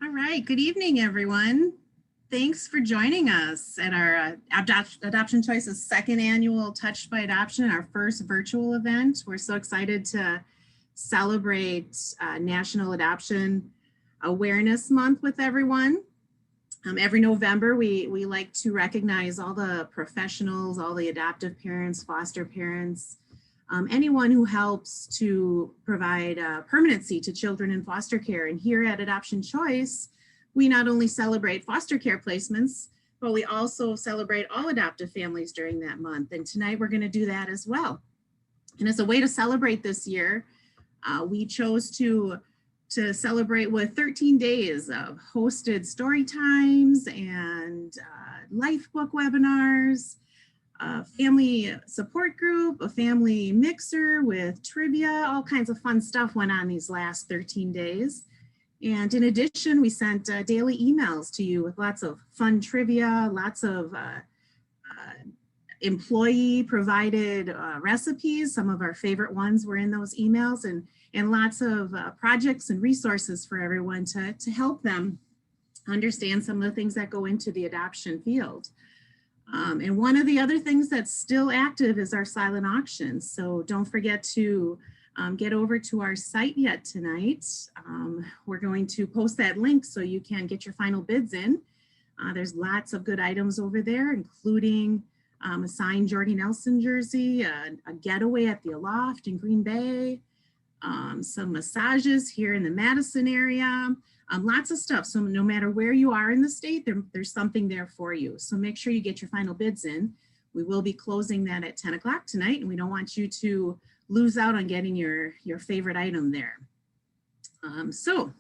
All right, good evening, everyone. Thanks for joining us at our Adoption Choice's second annual Touched by Adoption, our first virtual event. We're so excited to celebrate National Adoption Awareness Month with everyone. Every November, we like to recognize all the professionals, all the adoptive parents, foster parents, anyone who helps to provide permanency to children in foster care. And here at Adoption Choice, we not only celebrate foster care placements, but we also celebrate all adoptive families during that month. And tonight we're going to do that as well. And as a way to celebrate this year, we chose to celebrate with 13 days of hosted story times and life book webinars, a family support group, a family mixer with trivia, all kinds of fun stuff went on these last 13 days. And in addition, we sent daily emails to you with lots of fun trivia, lots of employee provided recipes. Some of our favorite ones were in those emails, and lots of projects and resources for everyone to help them understand some of the things that go into the adoption field. And one of the other things that's still active is our silent auction. So don't forget to get over to our site yet tonight. We're going to post that link so you can get your final bids in. There's lots of good items over there, including a signed Jordy Nelson jersey, a getaway at the Aloft in Green Bay, some massages here in the Madison area, lots of stuff. So no matter where you are in the state, there's something there for you. So make sure you get your final bids in. We will be closing that at 10 o'clock tonight, and we don't want you to lose out on getting your favorite item there. So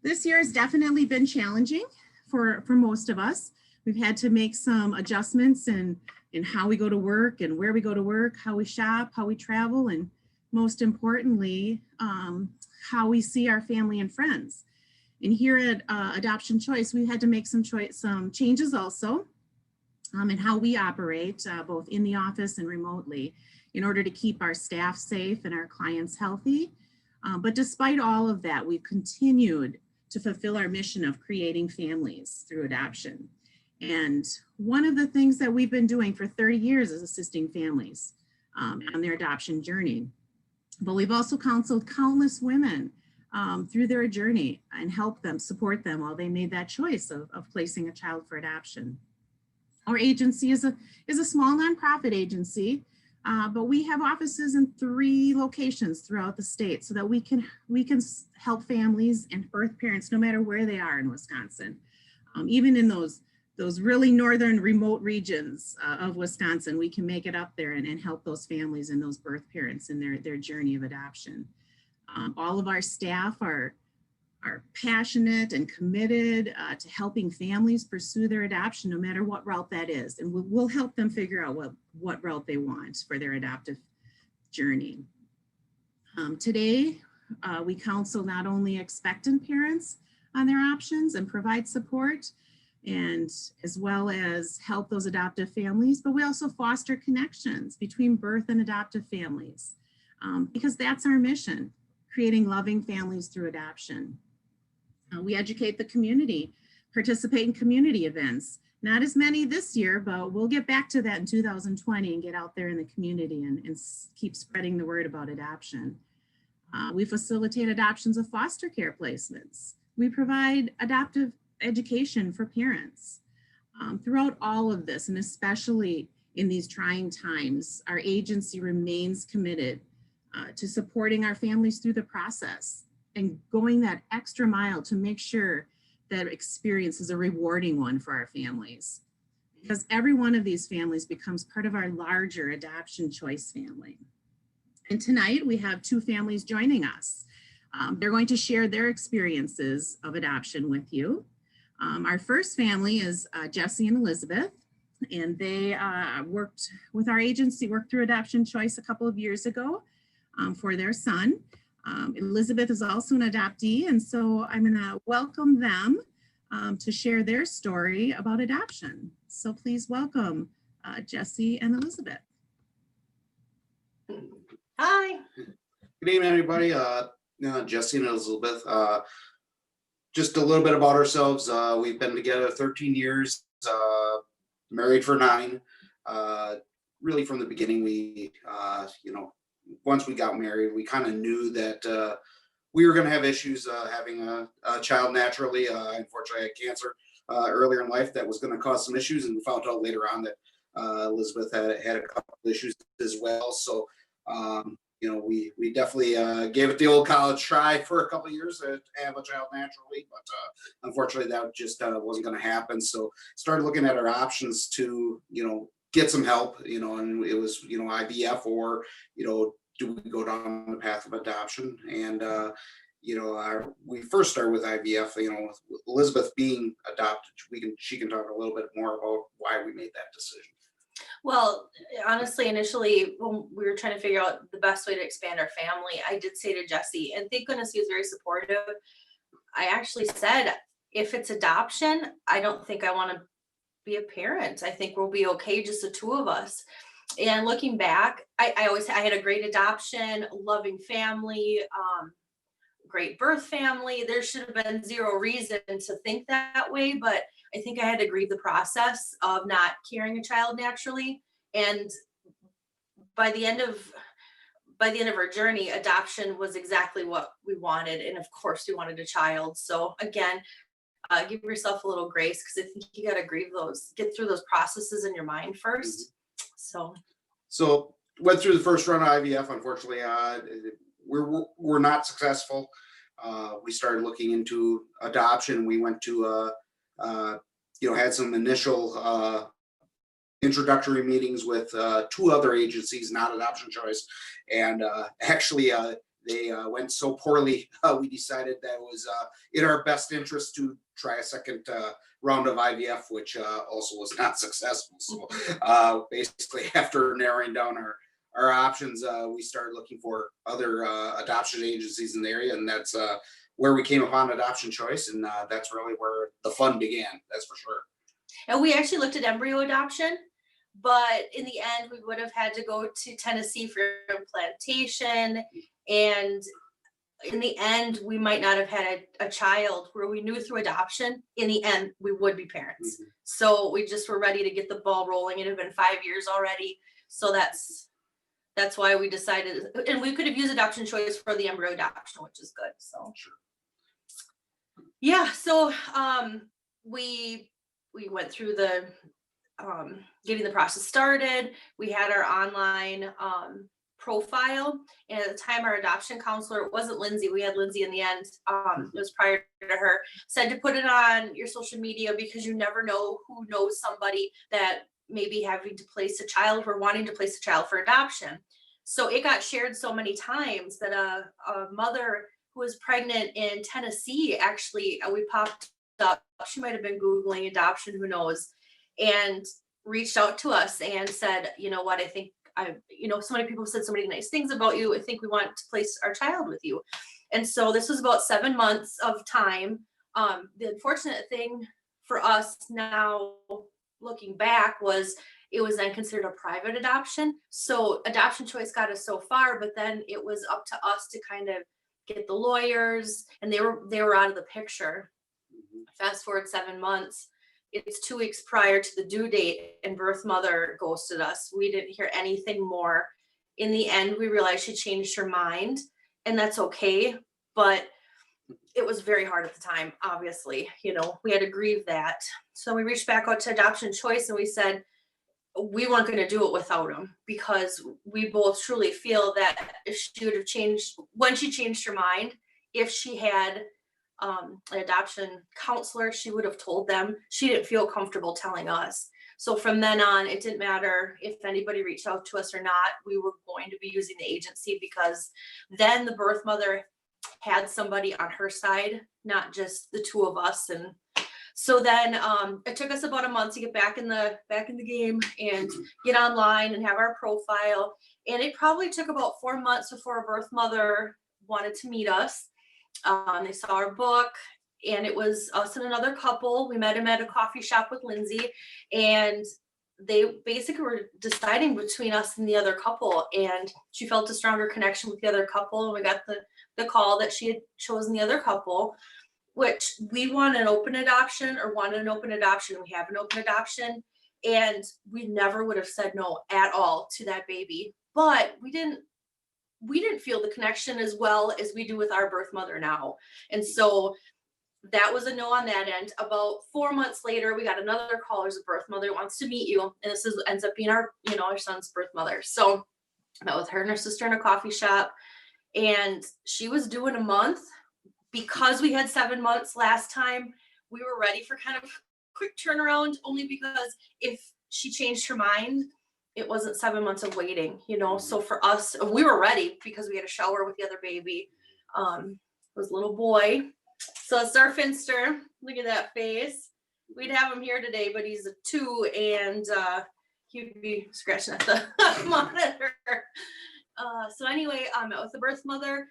this year has definitely been challenging for most of us. We've had to make some adjustments in how we go to work and where we go to work, how we shop, how we travel, and most importantly, how we see our family and friends. And here at Adoption Choice, we had to make some changes also in how we operate, both in the office and remotely, in order to keep our staff safe and our clients healthy. But despite all of that, we've continued to fulfill our mission of creating families through adoption. And one of the things that we've been doing for 30 years is assisting families on their adoption journey. But we've also counseled countless women through their journey and helped them, support them while they made that choice of placing a child for adoption. Our agency is a small nonprofit agency, but we have offices in 3 locations throughout the state so that we can help families and birth parents no matter where they are in Wisconsin. Even in those really northern remote regions of Wisconsin, we can make it up there and help those families and those birth parents in their journey of adoption. All of our staff are passionate and committed to helping families pursue their adoption, no matter what route that is. And we'll help them figure out what route they want for their adoptive journey. Today, we counsel not only expectant parents on their options and provide support, and as well as help those adoptive families, but we also foster connections between birth and adoptive families, because that's our mission, creating loving families through adoption. We educate the community, participate in community events. Not as many this year, but we'll get back to that in 2020 and get out there in the community and keep spreading the word about adoption. We facilitate adoptions of foster care placements. We provide adoptive education for parents. Throughout all of this, and especially in these trying times, our agency remains committed to supporting our families through the process and going that extra mile to make sure that experience is a rewarding one for our families. Because every one of these families becomes part of our larger Adoption Choice family. And tonight we have 2 families joining us. They're going to share their experiences of adoption with you. Our first family is Jesse and Elizabeth, and they worked with our agency, worked through Adoption Choice a couple of years ago for their son. Elizabeth is also an adoptee, and so I'm gonna welcome them to share their story about adoption. So please welcome Jesse and Elizabeth. Hi. Good evening, everybody. Jesse and Elizabeth. just a little bit about ourselves. We've been together 13 years, married for 9. Really from the beginning, once we got married, we kind of knew that we were going to have issues having a child naturally. Unfortunately, I had cancer earlier in life that was going to cause some issues, and we found out later on that Elizabeth had a couple of issues as well. So, we definitely gave it the old college try for a couple of years to have a child naturally, but unfortunately that just wasn't going to happen. So started looking at our options to, get some help, and it was, IVF or, do we go down the path of adoption? And, we first started with IVF, with Elizabeth being adopted. She can talk a little bit more about why we made that decision. Well, honestly, initially, when we were trying to figure out the best way to expand our family, I did say to Jesse, and thank goodness he was very supportive. I actually said, if it's adoption, I don't think I want to be a parent. I think we'll be okay, just the two of us. And looking back, I had a great adoption, loving family, great birth family. There should have been zero reason to think that way, but I think I had to grieve the process of not carrying a child naturally. And by the end of our journey, adoption was exactly what we wanted. And of course we wanted a child. So again, give yourself a little grace, because I think you got to get through those processes in your mind first. So went through the first run of IVF. Unfortunately, we're not successful. We started looking into adoption. We went to had some initial introductory meetings with 2 other agencies, not Adoption Choice, and actually they went so poorly. We decided that it was in our best interest to try a second round of IVF, which also was not successful. So basically, after narrowing down our options, we started looking for other adoption agencies in the area, and that's where we came upon Adoption Choice, and that's really where the fun began. That's for sure. And we actually looked at embryo adoption, but in the end, we would have had to go to Tennessee for implantation, and in the end, we might not have had a child. Where we knew through adoption, in the end, we would be parents. Mm-hmm. So we just were ready to get the ball rolling. It had been 5 years already, so that's why we decided. And we could have used Adoption Choice for the embryo adoption, which is good. So sure. Yeah, so we went through the getting the process started. We had our online profile, and at the time our adoption counselor, it wasn't Lindsay, we had Lindsay in the end, it was prior to her, said to put it on your social media, because you never know who knows somebody that may be having to place a child or wanting to place a child for adoption. So it got shared so many times that a mother who was pregnant in Tennessee, actually, we popped up, she might have been Googling adoption, who knows, and reached out to us and said, you know what, I think so many people said so many nice things about you. I think we want to place our child with you. And so this was about 7 months of time. The unfortunate thing for us now, looking back, was it was then considered a private adoption. So Adoption Choice got us so far, but then it was up to us to kind of get the lawyers, and they were out of the picture. Fast forward 7 months. It's 2 weeks prior to the due date, and birth mother ghosted us. We didn't hear anything more. In the end, we realized she changed her mind, and that's okay. But it was very hard at the time, obviously. We had to grieve that. So we reached back out to Adoption Choice, and we said we weren't going to do it without them, because we both truly feel that if she would have changed, when she changed her mind, if she had an adoption counselor, she would have told them. She didn't feel comfortable telling us. So from then on, it didn't matter if anybody reached out to us or not. We were going to be using the agency, because then the birth mother had somebody on her side, not just the two of us. And so then it took us about a month to get back in the game and get online and have our profile. And it probably took about 4 months before a birth mother wanted to meet us. They saw our book, and it was us and another couple. We met him at a coffee shop with Lindsay, and they basically were deciding between us and the other couple, and she felt a stronger connection with the other couple, and we got the call that she had chosen the other couple. which we want an open adoption or wanted an open adoption. We have an open adoption, and we never would have said no at all to that baby. But we didn't feel the connection as well as we do with our birth mother now. And so that was a no on that end. About 4 months later, we got another call. There's a birth mother wants to meet you. And this ends up being our son's birth mother. So I met with her and her sister in a coffee shop, and she was due in a month. Because we had 7 months last time, we were ready for kind of quick turnaround, only because if she changed her mind, it wasn't 7 months of waiting, So for us, we were ready because we had a shower with the other baby. It was a little boy. So it's our Finster. Look at that face. We'd have him here today, but he's a 2, and he'd be scratching at the monitor. So anyway, I met with the birth mother.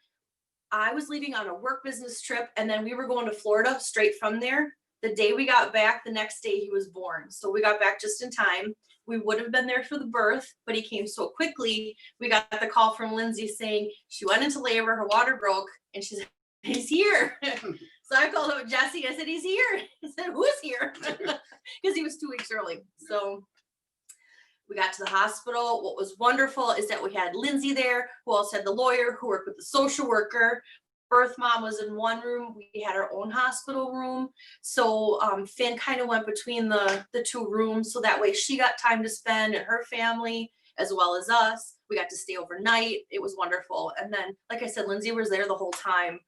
I was leaving on a work business trip, and then we were going to Florida straight from there. The day we got back, the next day he was born. So we got back just in time. We would have been there for the birth, but he came so quickly. We got the call from Lindsay saying she went into labor, her water broke, and she said, he's here. So I called up Jesse. I said, he's here. He said, who's here? Because he was 2 weeks early. So we got to the hospital. What was wonderful is that we had Lindsay there, who also had the lawyer, who worked with the social worker. Birth mom was in one room. We had our own hospital room. So Finn kind of went between the 2 rooms. So that way she got time to spend, and her family, as well as us. We got to stay overnight. It was wonderful. And then, like I said, Lindsay was there the whole time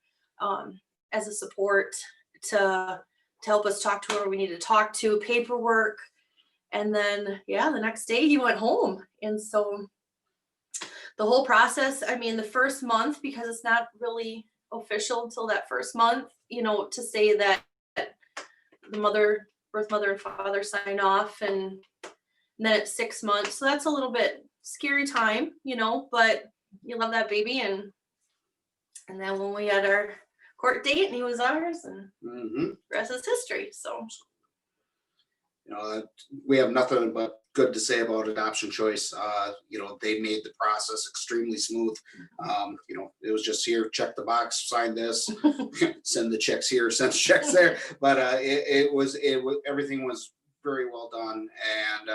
as a support to help us talk to whoever we needed to talk to, paperwork. And then, the next day he went home. And so the whole process, the first month, because it's not really official until that first month, to say that the birth mother and father sign off, and then it's 6 months. So that's a little bit scary time, but you love that baby. And then when we had our court date and he was ours, and the rest is history. So we have nothing but good to say about Adoption Choice. They made the process extremely smooth. It was just here, check the box, sign this, send the checks here, send the checks there. But it was everything was very well done. And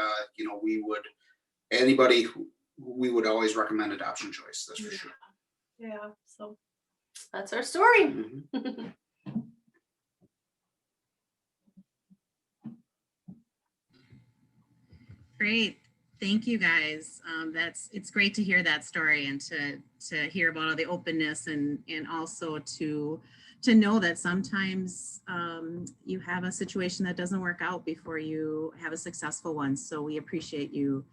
we would always recommend Adoption Choice. That's for sure. Yeah. So that's our story. Great. Thank you guys. It's great to hear that story, and to hear about all the openness, and also to know that sometimes you have a situation that doesn't work out before you have a successful one. So we appreciate you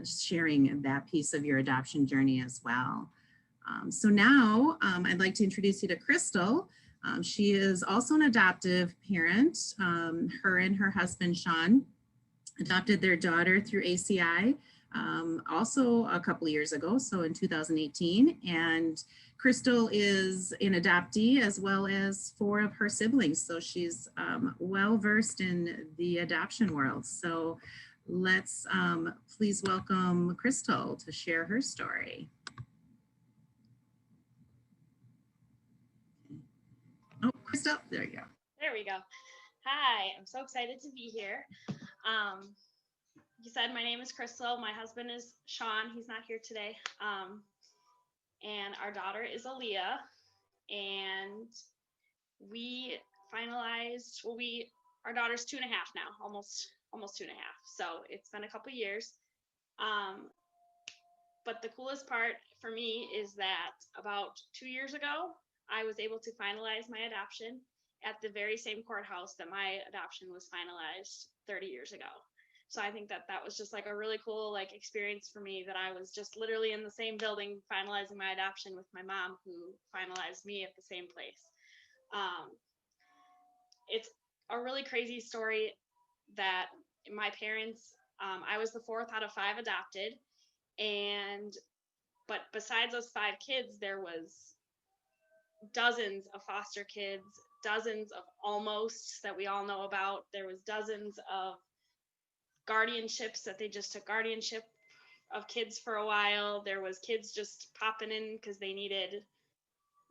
sharing that piece of your adoption journey as well. So now I'd like to introduce you to Crystal. She is also an adoptive parent. Her and her husband, Sean, adopted their daughter through ACI also a couple of years ago, so in 2018. And Crystal is an adoptee, as well as 4 of her siblings. So she's well versed in the adoption world. So let's please welcome Crystal to share her story. Oh, Crystal, there you go. There we go. Hi, I'm so excited to be here. You said my name is Crystal. My husband is Sean. He's not here today. And our daughter is Aaliyah. And we finalized, our daughter's 2.5 now, almost 2.5. So it's been a couple years. But the coolest part for me is that about 2 years ago, I was able to finalize my adoption at the very same courthouse that my adoption was finalized 30 years ago. So I think that was just like a really cool experience for me, that I was just literally in the same building finalizing my adoption with my mom, who finalized me at the same place. It's a really crazy story that my parents, I was the 4th out of 5 adopted, but besides those 5 kids, there was dozens of foster kids, dozens of almosts that we all know about. There was dozens of guardianships that they just took guardianship of kids for a while. There was kids just popping in because they needed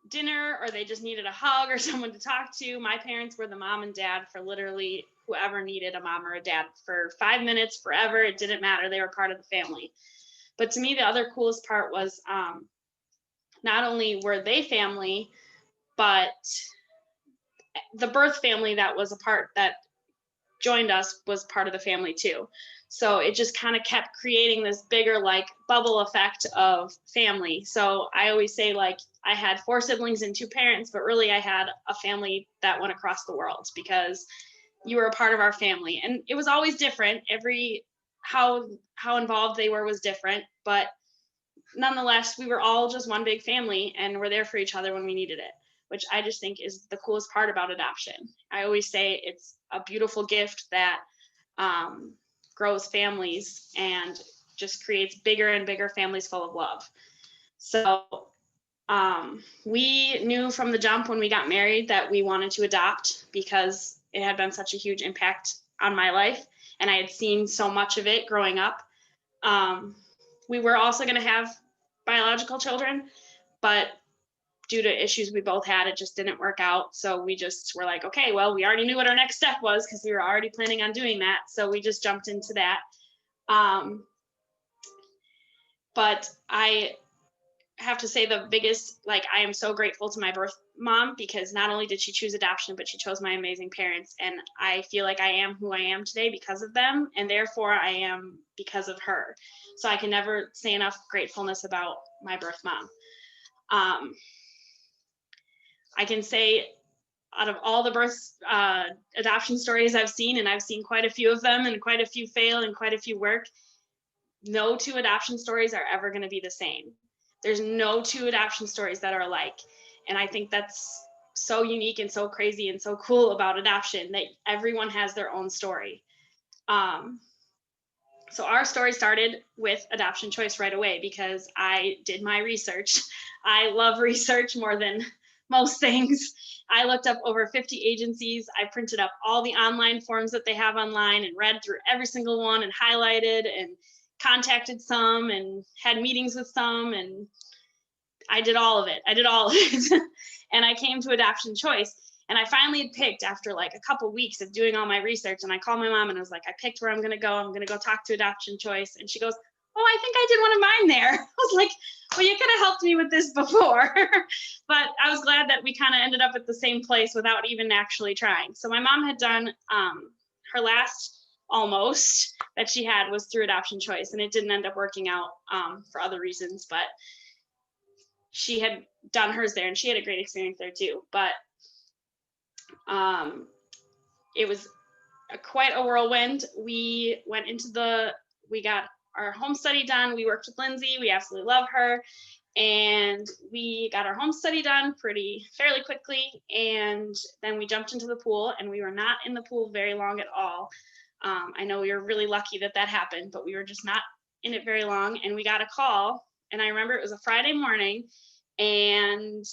dinner or they just needed a hug or someone to talk to. My parents were the mom and dad for literally whoever needed a mom or a dad for 5 minutes, forever. It didn't matter. They were part of the family. But to me, the other coolest part was not only were they family, but the birth family that was a part that joined us was part of the family too. So it just kind of kept creating this bigger like bubble effect of family. So I always say like I had 4 siblings and 2 parents, but really I had a family that went across the world because you were a part of our family. And it was always different. How involved they were was different, but nonetheless, we were all just one big family and we're there for each other when we needed it, which I just think is the coolest part about adoption. I always say it's a beautiful gift that grows families and just creates bigger and bigger families full of love. So we knew from the jump when we got married that we wanted to adopt because it had been such a huge impact on my life and I had seen so much of it growing up. We were also going to have biological children, but due to issues we both had, it just didn't work out. So we just were like, okay, well, we already knew what our next step was because we were already planning on doing that. So we just jumped into that. But I have to say the biggest, like, I am so grateful to my birth mom because not only did she choose adoption, but she chose my amazing parents. And I feel like I am who I am today because of them. And therefore I am because of her. So I can never say enough gratefulness about my birth mom. I can say out of all the birth adoption stories I've seen, and I've seen quite a few of them and quite a few fail and quite a few work, no 2 adoption stories are ever going to be the same. There's no 2 adoption stories that are alike. And I think that's so unique and so crazy and so cool about adoption that everyone has their own story. So our story started with adoption choice right away because I did my research. I love research more than most things. I looked up over 50 agencies. I printed up all the online forms that they have online and read through every single one and highlighted and contacted some and had meetings with some, and I did all of it. And I came to adoption choice. And I finally had picked after like a couple weeks of doing all my research, and I called my mom and I was like, I picked where I'm going to go. I'm going to go talk to adoption choice. And she goes, oh, I think I did one of mine there. I was like, well, you could have helped me with this before. But I was glad that we kind of ended up at the same place without even actually trying. So my mom had done her last almost that she had was through adoption choice, and it didn't end up working out for other reasons, but she had done hers there and she had a great experience there too. But it was quite a whirlwind. We got our home study done. We worked with Lindsay. We absolutely love her. And we got our home study done fairly quickly. And then we jumped into the pool, and we were not in the pool very long at all. I know we were really lucky that happened, but we were just not in it very long. And we got a call, and I remember it was a Friday morning, and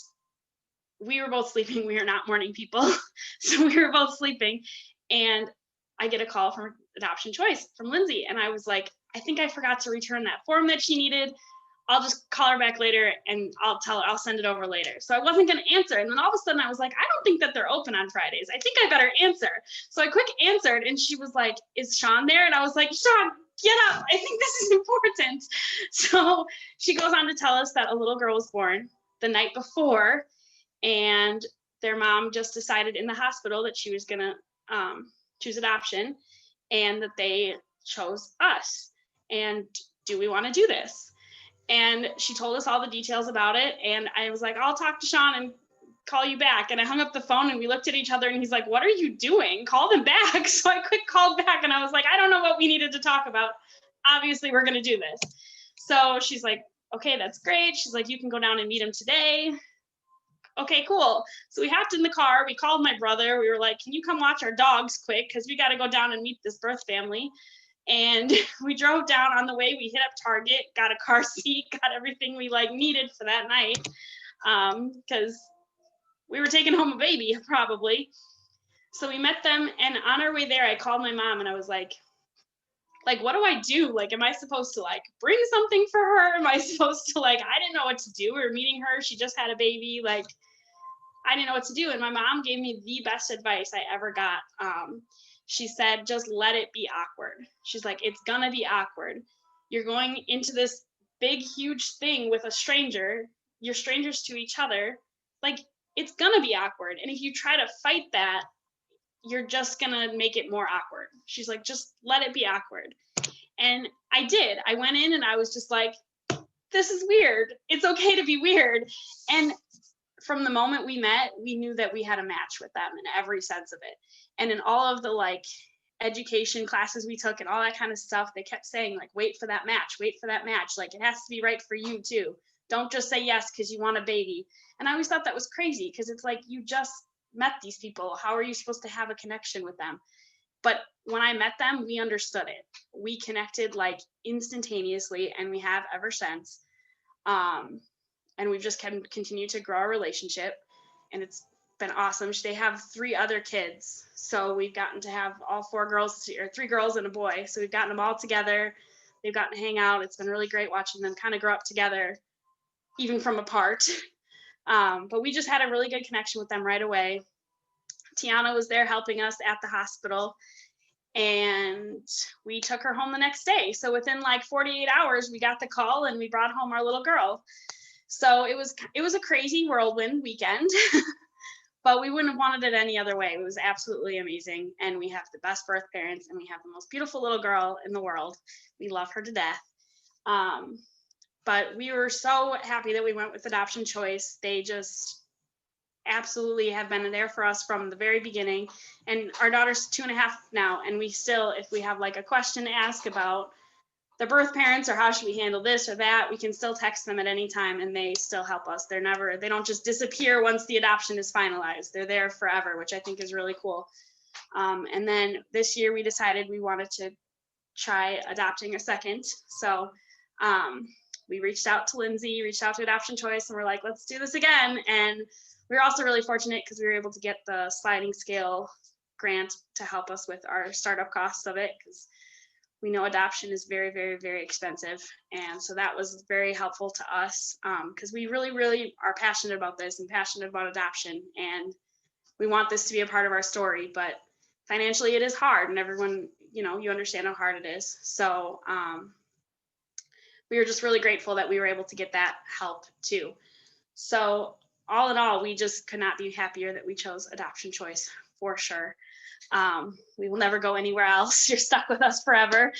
we were both sleeping. We are not morning people. So we were both sleeping, and I get a call from adoption choice from Lindsay. And I was like, I think I forgot to return that form that she needed. I'll just call her back later and I'll tell her, I'll send it over later. So I wasn't going to answer. And then all of a sudden I was like, I don't think that they're open on Fridays. I think I better answer. So I quick answered, and she was like, is Sean there? And I was like, Sean, get up. I think this is important. So she goes on to tell us that a little girl was born the night before, and their mom just decided in the hospital that she was going to choose adoption, and that they chose us. And do we want to do this? And she told us all the details about it. And I was like, I'll talk to Sean and call you back. And I hung up the phone, and we looked at each other, and he's like, what are you doing? Call them back. So I quick called back, and I was like, I don't know what we needed to talk about. Obviously, we're going to do this. So she's like, okay, that's great. She's like, you can go down and meet him today. Okay, cool. So we hopped in the car. We called my brother. We were like, can you come watch our dogs quick? Because we got to go down and meet this birth family. And we drove down. On the way, we hit up Target, got a car seat, got everything we needed for that night, because we were taking home a baby probably. So we met them, and on our way there, I called my mom, and I was like, what do I do? Am I supposed to bring something for her? Am I supposed to I didn't know what to do. We were meeting her. She just had a baby. I didn't know what to do. And my mom gave me the best advice I ever got. She said, just let it be awkward. She's like, it's gonna be awkward. You're going into this big, huge thing with a stranger. You're strangers to each other. Like, it's gonna be awkward. And if you try to fight that, you're just gonna make it more awkward. She's like, just let it be awkward. And I did. I went in and I was just like, this is weird. It's okay to be weird. And from the moment we met, we knew that we had a match with them in every sense of it. And in all of the like education classes we took and all that kind of stuff, they kept saying like, wait for that match, wait for that match. Like, it has to be right for you too. Don't just say yes because you want a baby. And I always thought that was crazy because it's like, you just met these people. How are you supposed to have a connection with them? But when I met them, we understood it. We connected like instantaneously, and we have ever since. And we've just continued to grow our relationship, and it's been awesome. They have 3 other kids, so we've gotten to have all 4 girls, or 3 girls and a boy. So we've gotten them all together. They've gotten to hang out. It's been really great watching them kind of grow up together, even from apart. But we just had a really good connection with them right away. Tiana was there helping us at the hospital, and we took her home the next day. So within like 48 hours, we got the call and we brought home our little girl. So it was a crazy whirlwind weekend, but we wouldn't have wanted it any other way. It was absolutely amazing. And we have the best birth parents, and we have the most beautiful little girl in the world. We love her to death. But we were so happy that we went with Adoption Choice. They just absolutely have been there for us from the very beginning. And our daughter's 2.5 now, and we still, if we have like a question to ask about the birth parents or how should we handle this or that, we can still text them at any time and they still help us. They don't just disappear once the adoption is finalized. They're there forever, which I think is really cool. And then this year we decided we wanted to try adopting a second. So we reached out to Lindsay, reached out to Adoption Choice, and we're like, let's do this again. And we were also really fortunate because we were able to get the sliding scale grant to help us with our startup costs of it, because we know adoption is very, very, very expensive. And so that was very helpful to us because we really, really are passionate about this and passionate about adoption. And we want this to be a part of our story, but financially it is hard, and everyone, you understand how hard it is. So we were just really grateful that we were able to get that help too. So all in all, we just could not be happier that we chose Adoption Choice for sure. We will never go anywhere else. You're stuck with us forever.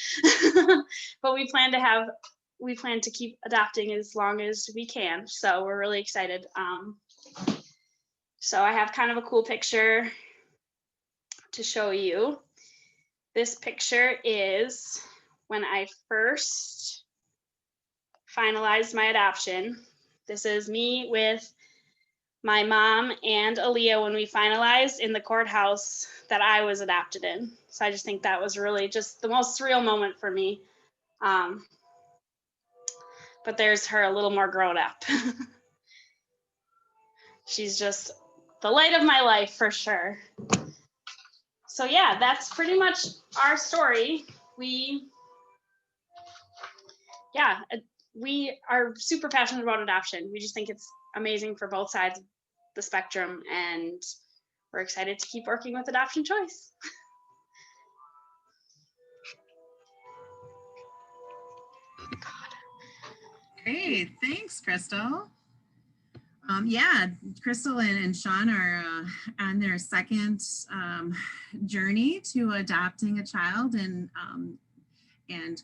But we plan to keep adopting as long as we can. So we're really excited. So I have kind of a cool picture to show you. This picture is when I first finalized my adoption. This is me with my mom and Aaliyah when we finalized in the courthouse that I was adopted in. So I just think that was really just the most surreal moment for me. But there's her a little more grown up. She's just the light of my life for sure. So yeah, that's pretty much our story. We are super passionate about adoption. We just think it's amazing for both sides of the spectrum, and we're excited to keep working with Adoption Choice. Great, thanks, Crystal. Yeah, Crystal and Sean are on their second journey to adopting a child, and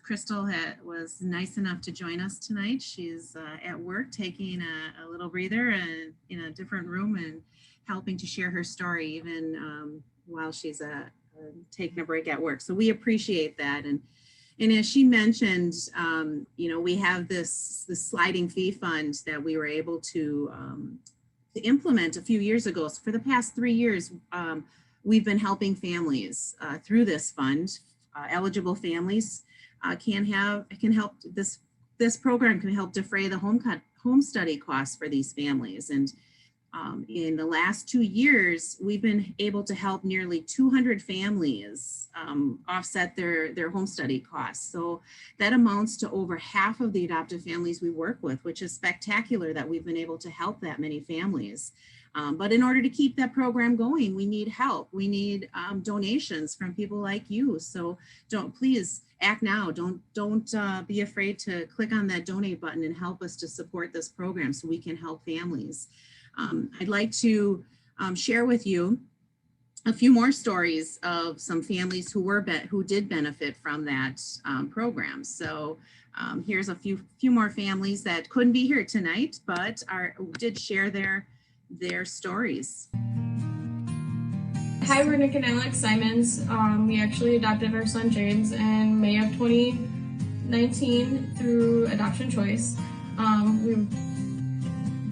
Crystal was nice enough to join us tonight. She's at work taking a little breather in a different room and helping to share her story even while she's taking a break at work. So we appreciate that. And as she mentioned, we have this sliding fee fund that we were able to implement a few years ago. So for the past 3 years, we've been helping families through this fund. Eligible families this program can help defray the home study costs for these families. And In the last 2 years, we've been able to help nearly 200 families offset their home study costs. So that amounts to over half of the adoptive families we work with, which is spectacular that we've been able to help that many families. But in order to keep that program going, we need help. We need donations from people like you. So please act now. Don't be afraid to click on that donate button and help us to support this program so we can help families. I'd like to share with you a few more stories of some families who did benefit from that program. So here's a few more families that couldn't be here tonight, but did share their stories. Hi, we're Nick and Alex Simons. We actually adopted our son James in May of 2019 through Adoption Choice. We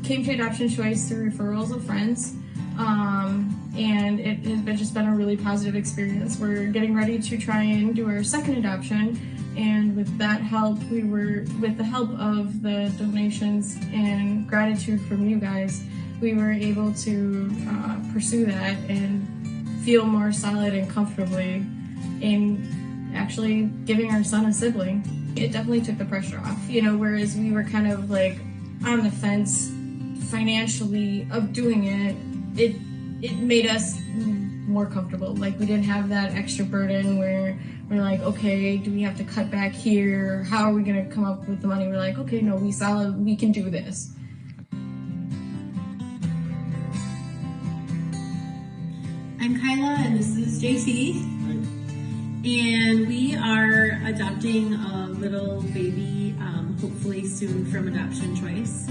came to Adoption Choice through referrals of friends, and it has just been a really positive experience. We're getting ready to try and do our second adoption, and with that help, with the help of the donations and gratitude from you guys, we were able to pursue that and feel more solid and comfortably in actually giving our son a sibling. It definitely took the pressure off, whereas we were kind of like on the fence financially of doing it, it made us more comfortable. Like, we didn't have that extra burden where we're like, okay, do we have to cut back here? How are we gonna come up with the money? We're like, okay, no, we can do this. I'm Kyla and this is JC. And we are adopting a little baby, hopefully soon, from Adoption Choice.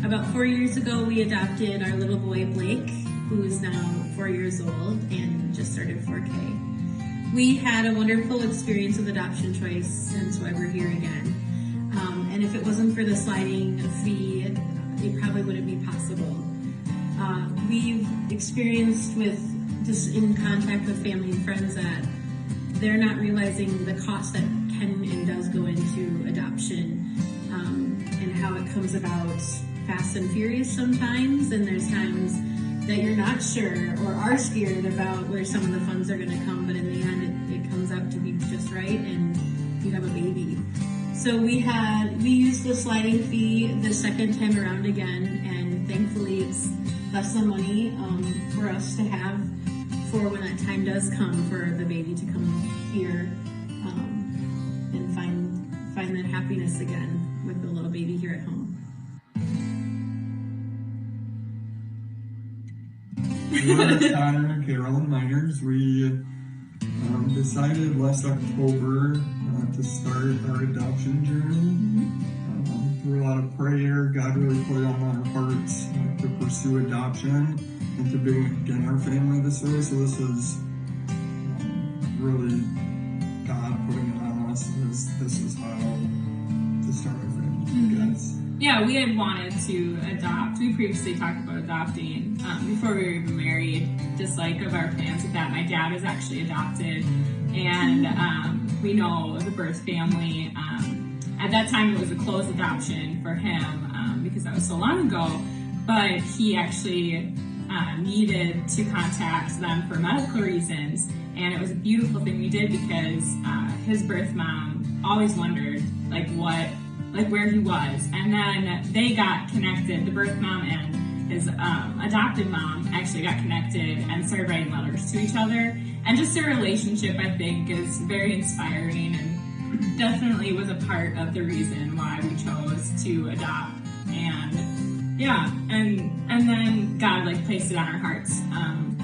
About 4 years ago, we adopted our little boy, Blake, who is now 4 years old and just started 4K. We had a wonderful experience with Adoption Choice, hence why we're here again. And if it wasn't for the sliding fee, it probably wouldn't be possible. We've experienced just in contact with family and friends that they're not realizing the cost that can and does go into adoption, and how it comes about fast and furious sometimes, and there's times that you're not sure or are scared about where some of the funds are going to come, but in the end it comes out to be just right and you have a baby. So we used the sliding fee the second time around again, and thankfully it's less than money for us to have for when that time does come for the baby to come here and find that happiness again with the little baby here at home. With Connor and Carolyn Miners, we decided last October to start our adoption journey. Through a lot of prayer, God really put it on our hearts to pursue adoption and to begin our family this way. So this is really God putting it on us. This is how to start our family, I guess. Yeah, we had wanted to adopt. We previously talked about adopting before we were even married, just like of our plans with that. My dad is actually adopted, and we know the birth family. At that time, it was a closed adoption for him because that was so long ago, but he actually needed to contact them for medical reasons, and it was a beautiful thing we did because his birth mom always wondered where he was, and then they got connected. The birth mom and his adopted mom actually got connected and started writing letters to each other, and just their relationship, I think, is very inspiring and definitely was a part of the reason why we chose to adopt. And yeah, and then God placed it on our hearts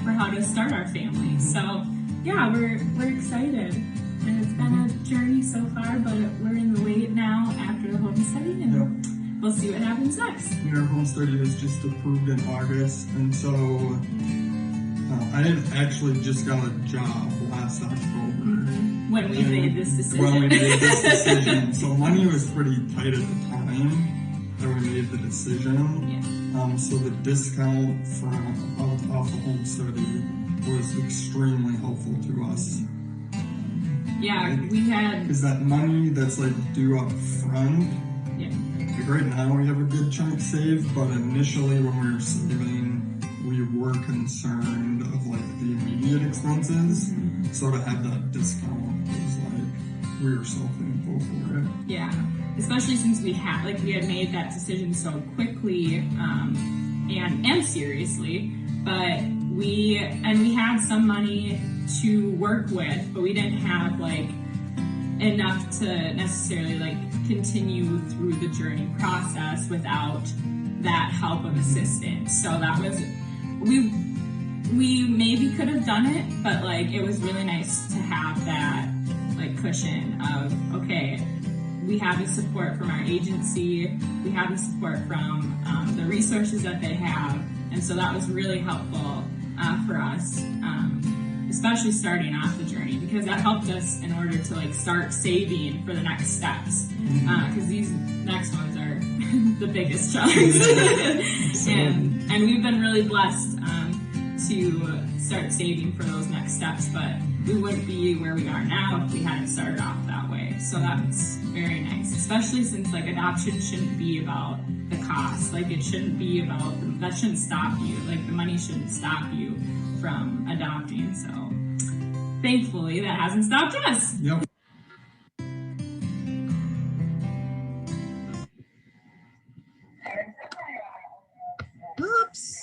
for how to start our family. So yeah, we're excited, and it's been a journey so far, but we're in the wait now after the home study, and we'll see what happens next. Our home study was just approved in August, and so I had actually just got a job last October. When we made this decision. So money was pretty tight at the time that we made the decision. Yeah. So the discount off the home study was extremely helpful to us. Yeah, we had... Because that money that's due up front, yeah. Right now we have a good chunk saved, but initially when we were saving, we were concerned of like the immediate expenses. So to have that discount was like, we were so thankful for it. Yeah, especially since we had made that decision so quickly and seriously, but we had some money to work with, but we didn't have like enough to necessarily like continue through the journey process without that help of assistance. So that was, we maybe could have done it, but like it was really nice to have that like cushion of, okay, we have the support from our agency, we have the support from the resources that they have, and so that was really helpful for us, especially starting off the journey, because that helped us in order to like start saving for the next steps, because these next ones are the biggest chunks. and we've been really blessed to start saving for those next steps, but we wouldn't be where we are now if we hadn't started off that way. So that's very nice, especially since like adoption shouldn't be about the cost. Like it shouldn't be about, that shouldn't stop you. Like the money shouldn't stop you from adopting. So thankfully that hasn't stopped us. Yep. Oops.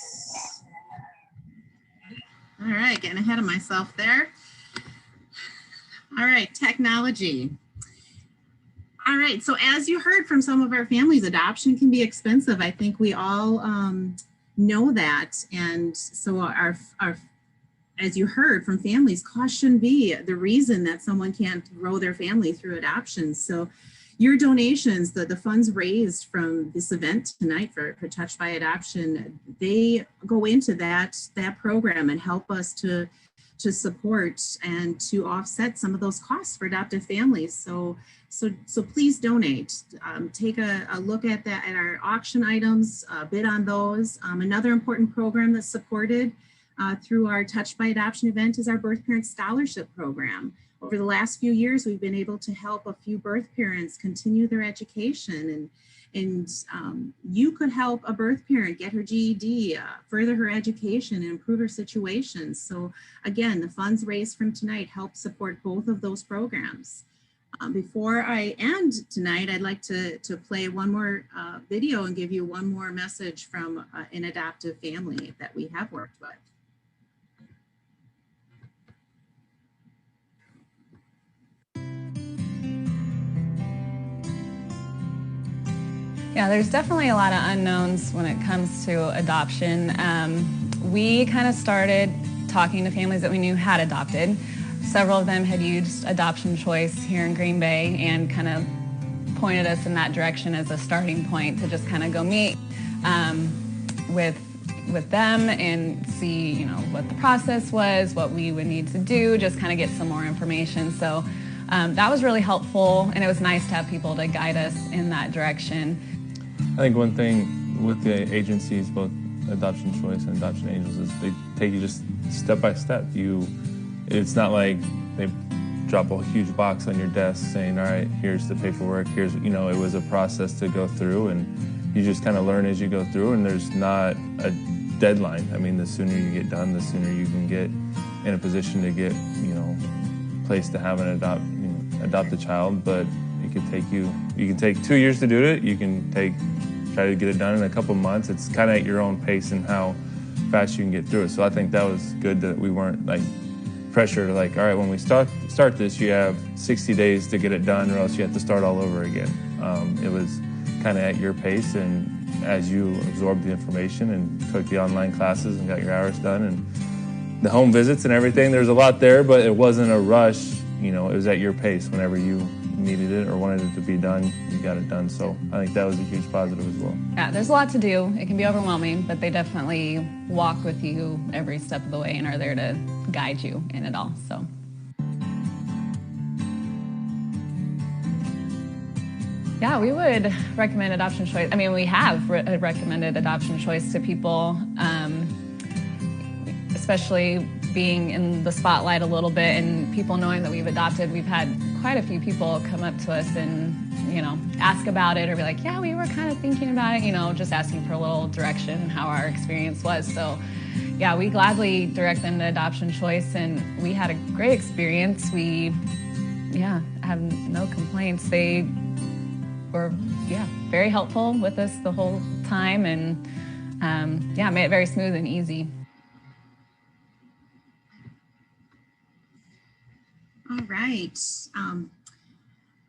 All right, getting ahead of myself there. All right, technology. All right, so as you heard from some of our families, adoption can be expensive. I think we all know that. And so our as you heard from families, cost shouldn't be the reason that someone can't grow their family through adoption. So your donations, the funds raised from this event tonight for Touched by Adoption, they go into that program and help us to support and to offset some of those costs for adoptive families. So please donate. Take a look at that, at our auction items, bid on those. Another important program that's supported through our Touched by Adoption event is our Birth Parent Scholarship Program. Over the last few years, we've been able to help a few birth parents continue their education, and you could help a birth parent get her GED, further her education, and improve her situation. So again, the funds raised from tonight help support both of those programs. Before I end tonight, I'd like to play one more video and give you one more message from an adoptive family that we have worked with. Yeah, there's definitely a lot of unknowns when it comes to adoption. We kind of started talking to families that we knew had adopted. Several of them had used Adoption Choice here in Green Bay and kind of pointed us in that direction as a starting point to just kind of go meet with them and see, you know, what the process was, what we would need to do, just kind of get some more information. So that was really helpful, and it was nice to have people to guide us in that direction. I think one thing with the agencies, both Adoption Choice and Adoption Angels, is they take you just step by step. It's not like they drop a huge box on your desk saying, all right, here's the paperwork, here's, you know, it was a process to go through, and you just kind of learn as you go through, and there's not a deadline. I mean, the sooner you get done, the sooner you can get in a position to get, you know, placed to have an adopt a child, but it could take you can take 2 years to do it, you can try to get it done in a couple months. It's kind of at your own pace and how fast you can get through it. So I think that was good that we weren't like pressured, like, all right, when we start this, you have 60 days to get it done or else you have to start all over again. It was kind of at your pace, and as you absorbed the information and took the online classes and got your hours done and the home visits and everything, there's a lot there, but it wasn't a rush. You know, it was at your pace. Whenever you needed it or wanted it to be done, you got it done. So I think that was a huge positive as well. Yeah, there's a lot to do. It can be overwhelming, but they definitely walk with you every step of the way and are there to guide you in it all. So. Yeah, we would recommend Adoption Choice. I mean, we have recommended Adoption Choice to people, especially being in the spotlight a little bit and people knowing that we've adopted. We've had quite a few people come up to us and, you know, ask about it or be like, yeah, we were kind of thinking about it, you know, just asking for a little direction, how our experience was. So yeah, we gladly direct them to Adoption Choice, and we had a great experience. We, yeah, have no complaints. They were, yeah, very helpful with us the whole time, and yeah, made it very smooth and easy. All right.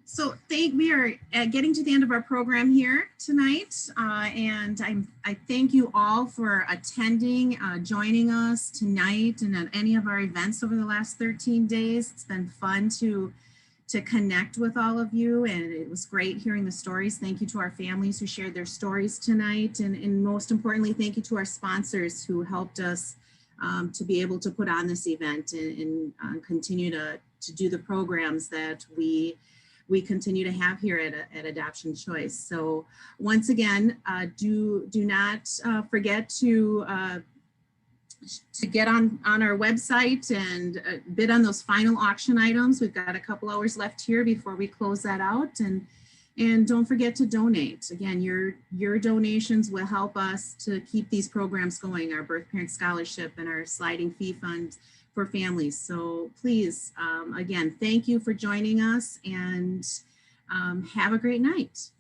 So we are getting to the end of our program here tonight, and I thank you all for attending, joining us tonight and at any of our events over the last 13 days. It's been fun to connect with all of you, and it was great hearing the stories. Thank you to our families who shared their stories tonight, and most importantly, thank you to our sponsors who helped us to be able to put on this event and continue to do the programs that we continue to have here at Adoption Choice. So once again, do not forget to get on our website and bid on those final auction items. We've got a couple hours left here before we close that out, and don't forget to donate. Again, your donations will help us to keep these programs going, our Birth Parent Scholarship and our sliding fee fund for families. So please, again, thank you for joining us, and have a great night.